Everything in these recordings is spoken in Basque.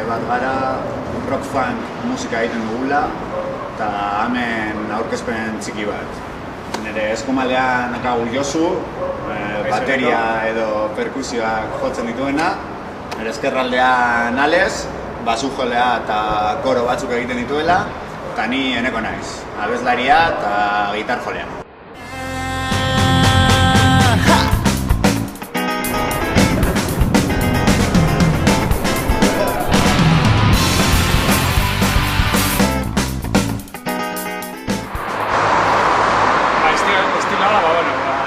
bat gara, rock funk musika egiten dugula, eta hemen aurkezpen txiki bat. Nire eskumaldean nakagu Josu, bateria edo perkusioak jotzen dituena, nire eskerraldean Ales, basujolea eta koro batzuk egiten dituela, eta ni eneko naiz, abeslaria eta gitar jolea.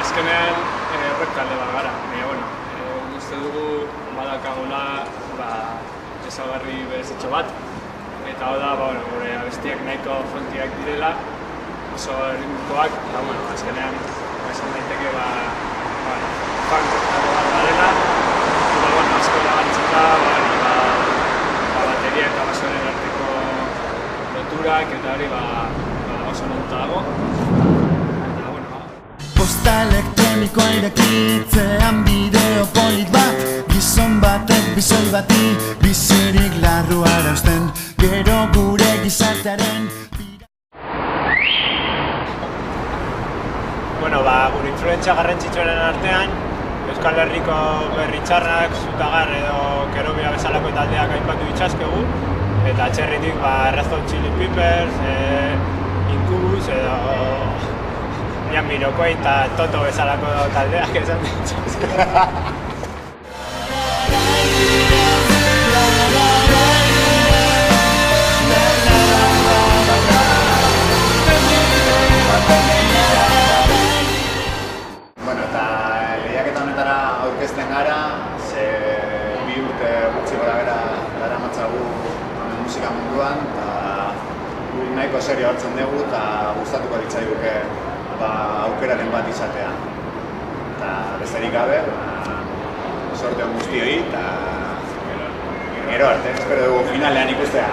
Azkenean rock talde bat gara, uste dugu badakagula ezaugarri berezitxo bat, eta hau da gure abestiak nahiko fontiak direla, oso ritmikoak, eta azkenean esan daiteke funk talde bat garela, eta asko lagantzita bateria eta basoaren arteko loturak, eta hori oso nonta dago. Posta elektronikoa irakitzean bideo polit bat, gizon batek bizoi bati bizirik larrua erauzten, gero gure gizartearen Gure influentzia garrantzitsuenen artean, Euskal Herriko Berri Txarrak, Zutagar edo Kerobia bezalako taldeak aipatu ditzazkegu, eta atzerritik Red Hot Chili Peppers, Incubus edo Jamiroquai eta Toto bezalako taldeak esan ditzazkegu. Aurkezten gara, bi urte gutxi gora daramatzagu musika munduan, eta nahiko serio hartzen dugu eta gustatuko ditzaiguke aukeraren bat izatea. Eta besterik gabe, sorte on guztioi eta gero arte, espero dugu finalean ikustea.